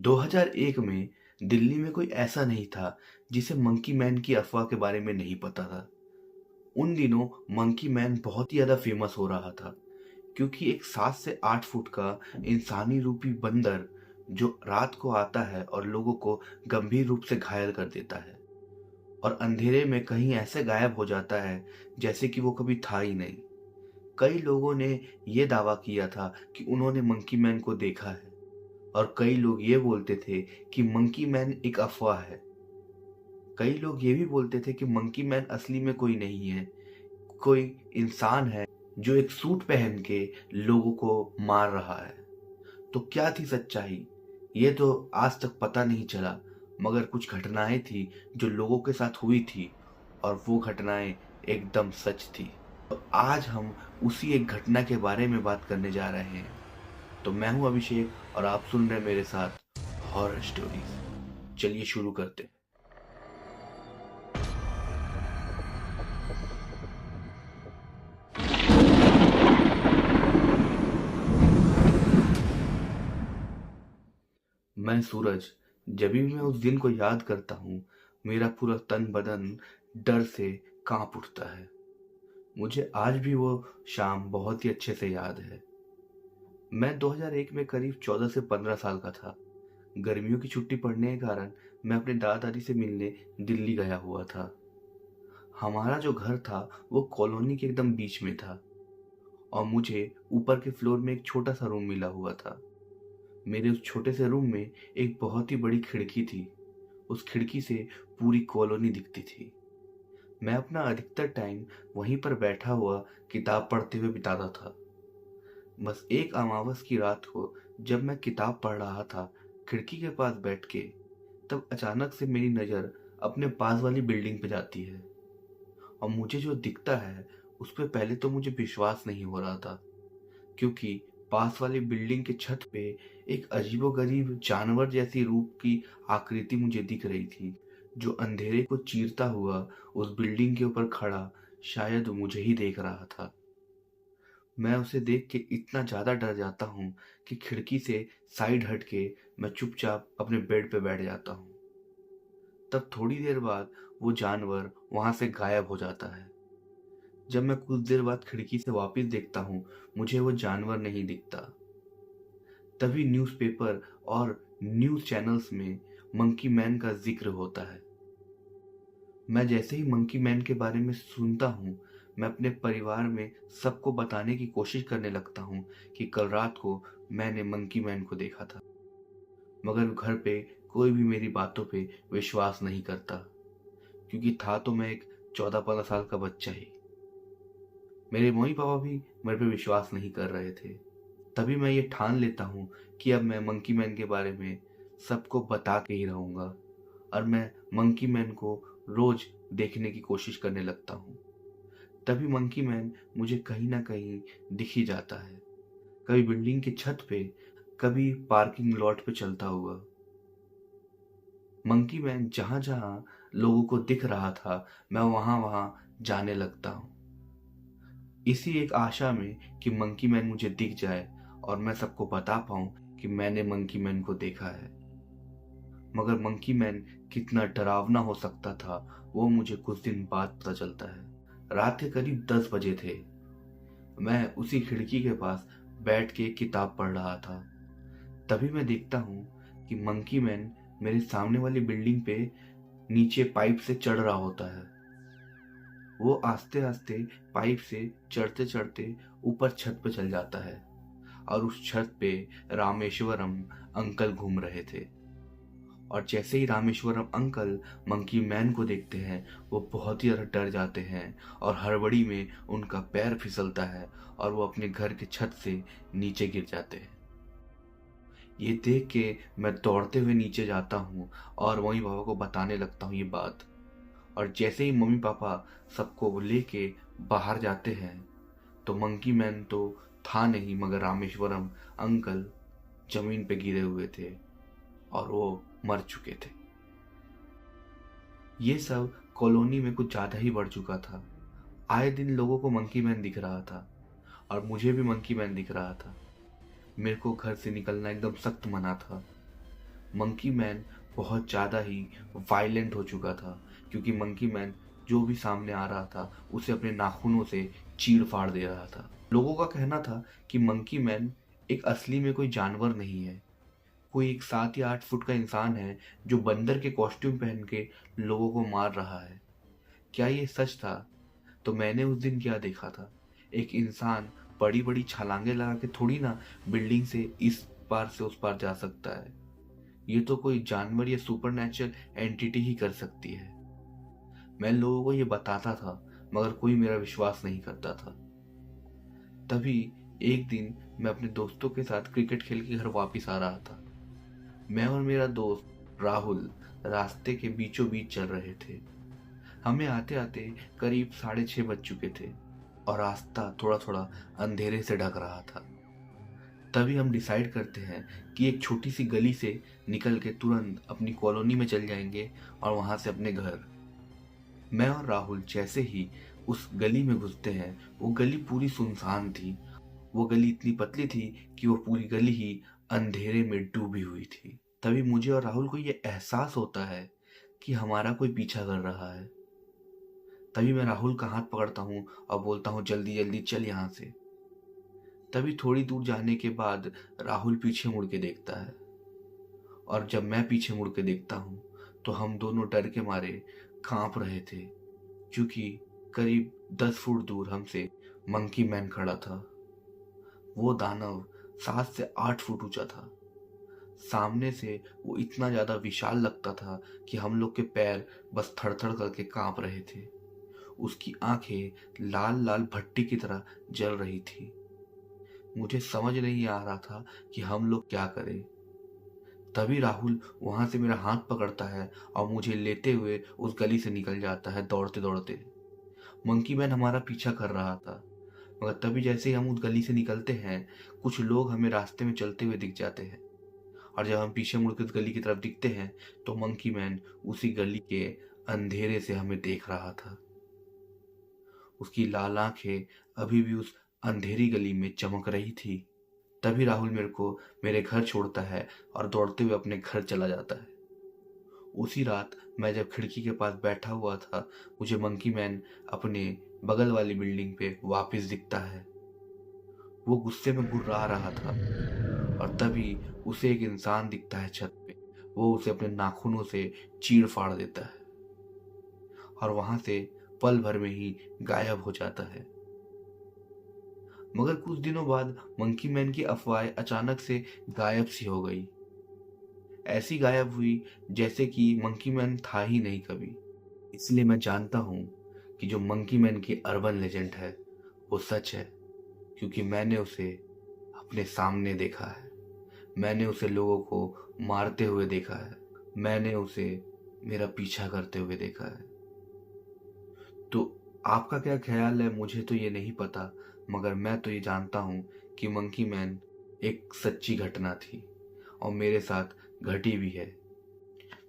2001 में दिल्ली में कोई ऐसा नहीं था जिसे मंकी मैन की अफवाह के बारे में नहीं पता था। उन दिनों मंकी मैन बहुत ही ज़्यादा फेमस हो रहा था क्योंकि एक 7 से 8 फुट का इंसानी रूपी बंदर जो रात को आता है और लोगों को गंभीर रूप से घायल कर देता है और अंधेरे में कहीं ऐसे गायब हो जाता है जैसे कि वो कभी था ही नहीं। कई लोगों ने ये दावा किया था कि उन्होंने मंकी मैन को देखा है और कई लोग ये बोलते थे कि मंकी मैन एक अफ़वाह है। कई लोग ये भी बोलते थे कि मंकी मैन असली में कोई नहीं है, कोई इंसान है जो एक सूट पहन के लोगों को मार रहा है। तो क्या थी सच्चाई? ये तो आज तक पता नहीं चला, मगर कुछ घटनाएँ थी जो लोगों के साथ हुई थी और वो घटनाएँ एकदम सच थी। तो आज हम उसी एक घटना के बारे में बात करने जा रहे हैं। तो मैं हूं अभिषेक और आप सुन रहे हैं मेरे साथ हॉरर स्टोरीज। चलिए शुरू करते हैं। मैं सूरज। जब भी मैं उस दिन को याद करता हूँ मेरा पूरा तन बदन डर से कांप उठता है। मुझे आज भी वो शाम बहुत ही अच्छे से याद है। मैं 2001 में करीब 14 से 15 साल का था। गर्मियों की छुट्टी पड़ने के कारण मैं अपने दादा दादी से मिलने दिल्ली गया हुआ था। हमारा जो घर था वो कॉलोनी के एकदम बीच में था और मुझे ऊपर के फ्लोर में एक छोटा सा रूम मिला हुआ था। मेरे उस छोटे से रूम में एक बहुत ही बड़ी खिड़की थी। उस खिड़की से पूरी कॉलोनी दिखती थी। मैं अपना अधिकतर टाइम वहीं पर बैठा हुआ किताब पढ़ते हुए बिताता था। बस एक अमावस की रात को जब मैं किताब पढ़ रहा था खिड़की के पास बैठ के, तब अचानक से मेरी नज़र अपने पास वाली बिल्डिंग पे जाती है और मुझे जो दिखता है उस पे पहले तो मुझे विश्वास नहीं हो रहा था क्योंकि पास वाली बिल्डिंग के छत पे एक अजीबोगरीब जानवर जैसी रूप की आकृति मुझे दिख रही थी जो अंधेरे को चीरता हुआ उस बिल्डिंग के ऊपर खड़ा शायद मुझे ही देख रहा था। मैं उसे देख के इतना ज़्यादा डर जाता हूँ कि खिड़की से साइड हट के मैं चुपचाप अपने बेड पे बैठ जाता हूँ। तब थोड़ी देर बाद वो जानवर वहां से गायब हो जाता है। जब मैं कुछ देर बाद खिड़की से वापस देखता हूँ मुझे वो जानवर नहीं दिखता। तभी न्यूज़पेपर और न्यूज़ चैनल्स में मंकी मैन का जिक्र होता है। मैं जैसे ही मंकी मैन के बारे में सुनता हूँ मैं अपने परिवार में सबको बताने की कोशिश करने लगता हूँ कि कल रात को मैंने मंकी मैन को देखा था, मगर घर पे कोई भी मेरी बातों पे विश्वास नहीं करता क्योंकि था तो मैं एक 14-15 साल का बच्चा ही। मेरे मम्मी पापा भी मेरे पे विश्वास नहीं कर रहे थे। तभी मैं ये ठान लेता हूँ कि अब मैं मंकी मैन के बारे में सबको बता के ही रहूँगा और मैं मंकी मैन को रोज देखने की कोशिश करने लगता हूँ। तभी मंकी मैन मुझे कहीं ना कहीं दिख ही जाता है, कभी बिल्डिंग की छत पे, कभी पार्किंग लॉट पे चलता हुआ। मंकी मैन जहाँ जहाँ लोगों को दिख रहा था मैं वहाँ वहाँ जाने लगता हूँ, इसी एक आशा में कि मंकी मैन मुझे दिख जाए और मैं सबको बता पाऊँ कि मैंने मंकी मैन को देखा है। मगर मंकी मैन कितना डरावना हो सकता था वो मुझे कुछ दिन बाद पता चलता है। रात के करीब 10 बजे थे। मैं उसी खिड़की के पास बैठ के किताब पढ़ रहा था। तभी मैं देखता हूँ कि मंकी मैन मेरे सामने वाली बिल्डिंग पे नीचे पाइप से चढ़ रहा होता है। वो आस्ते आस्ते पाइप से चढ़ते चढ़ते ऊपर छत पे चल जाता है और उस छत पे रामेश्वरम अंकल घूम रहे थे। और जैसे ही रामेश्वरम अंकल मंकी मैन को देखते हैं वो बहुत ही ज़्यादा डर जाते हैं और हड़बड़ी में उनका पैर फिसलता है और वो अपने घर के छत से नीचे गिर जाते हैं। ये देख के मैं दौड़ते हुए नीचे जाता हूँ और मम्मी पापा को बताने लगता हूँ ये बात। और जैसे ही मम्मी पापा सबको लेके बाहर जाते हैं तो मंकी मैन तो था नहीं मगर रामेश्वरम अंकल जमीन पे गिरे हुए थे और वो मर चुके थे। ये सब कॉलोनी में कुछ ज़्यादा ही बढ़ चुका था। आए दिन लोगों को मंकी मैन दिख रहा था और मुझे भी मंकी मैन दिख रहा था। मेरे को घर से निकलना एकदम सख्त मना था। मंकी मैन बहुत ज़्यादा ही वायलेंट हो चुका था, क्योंकि मंकी मैन जो भी सामने आ रहा था उसे अपने नाखूनों से चीर-फाड़ दे रहा था। लोगों का कहना था कि मंकी मैन एक असली में कोई जानवर नहीं है, कोई एक 7 या 8 फुट का इंसान है जो बंदर के कॉस्ट्यूम पहन के लोगों को मार रहा है। क्या ये सच था? तो मैंने उस दिन क्या देखा था? एक इंसान बड़ी-बड़ी छलांगे लगा के थोड़ी ना बिल्डिंग से इस पार से उस पार जा सकता है। ये तो कोई जानवर या सुपरनैचुरल एंटिटी ही कर सकती है। मैं लोगों को ये बताता था, मगर कोई मेरा विश्वास नहीं करता था। तभी एक दिन मैं अपने दोस्तों के साथ क्रिकेट खेल के घर वापस आ रहा था। मैं और मेरा दोस्त राहुल रास्ते के बीचों बीच चल रहे थे। हमें आते आते करीब 6:30 बज चुके थे और रास्ता थोड़ा थोड़ा अंधेरे से ढक रहा था। तभी हम डिसाइड करते हैं कि एक छोटी सी गली से निकल के तुरंत अपनी कॉलोनी में चल जाएंगे और वहां से अपने घर। मैं और राहुल जैसे ही उस गली में घुसते हैं, वो गली पूरी सुनसान थी। वो गली इतनी पतली थी कि वो पूरी गली ही अंधेरे में डूबी हुई थी। तभी मुझे और राहुल को ये एहसास होता है कि हमारा कोई पीछा कर रहा है। तभी मैं राहुल का हाथ पकड़ता हूँ और बोलता हूँ, जल्दी जल्दी चल यहाँ से। तभी थोड़ी दूर जाने के बाद राहुल पीछे मुड़ के देखता है और जब मैं पीछे मुड़ के देखता हूँ तो हम दोनों डर के मारे कांप रहे थे, क्योंकि करीब 10 फुट दूर हमसे मंकी मैन खड़ा था। वो दानव 7 से 8 फुट ऊंचा था। सामने से वो इतना ज्यादा विशाल लगता था कि हम लोग के पैर बस थर-थर करके कांप रहे थे। उसकी आंखें लाल लाल भट्टी की तरह जल रही थी। मुझे समझ नहीं आ रहा था कि हम लोग क्या करें। तभी राहुल वहां से मेरा हाथ पकड़ता है और मुझे लेते हुए उस गली से निकल जाता है दौड़ते दौड़ते। मंकी मैन हमारा पीछा कर रहा था, मगर तभी जैसे ही हम उस गली से निकलते हैं, कुछ लोग हमें रास्ते में चलते हुए दिख जाते हैं और जब हम पीछे मुड़ के उस गली की तरफ दिखते हैं तो मंकी मैन उसी गली के अंधेरे से हमें देख रहा था। उसकी लाल आंखें अभी भी उस अंधेरी गली में चमक रही थी। तभी राहुल मेरे को मेरे घर छोड़ता है और दौड़ते हुए अपने घर चला जाता है। उसी रात मैं जब खिड़की के पास बैठा हुआ था, मुझे मंकी मैन अपने बगल वाली बिल्डिंग पे वापस दिखता है। वो गुस्से में गुर्रा रहा था और तभी उसे एक इंसान दिखता है छत पे। वो उसे अपने नाखूनों से चीर फाड़ देता है और वहां से पल भर में ही गायब हो जाता है। मगर कुछ दिनों बाद मंकी मैन की अफवाहें अचानक से गायब सी हो गई। ऐसी गायब हुई जैसे कि मंकी मैन था ही नहीं कभी। इसलिए मैं जानता हूँ कि जो मंकी मैन की अर्बन लेजेंड है वो सच है, क्योंकि मैंने उसे अपने सामने देखा है। मैंने उसे लोगों को मारते हुए देखा है। मैंने उसे मेरा पीछा करते हुए देखा है। तो आपका क्या ख्याल है मुझे तो ये नहीं पता, मगर मैं तो ये जानता हूँ कि मंकी मैन एक सच्ची घटना थी और मेरे साथ घटी भी है।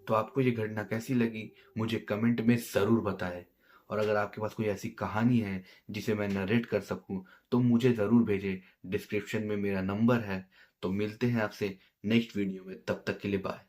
तो आपको ये घटना कैसी लगी मुझे कमेंट में ज़रूर बताएं, और अगर आपके पास कोई ऐसी कहानी है जिसे मैं नरेट कर सकूं तो मुझे ज़रूर भेजें। डिस्क्रिप्शन में मेरा नंबर है। तो मिलते हैं आपसे नेक्स्ट वीडियो में, तब तक के लिए बाय।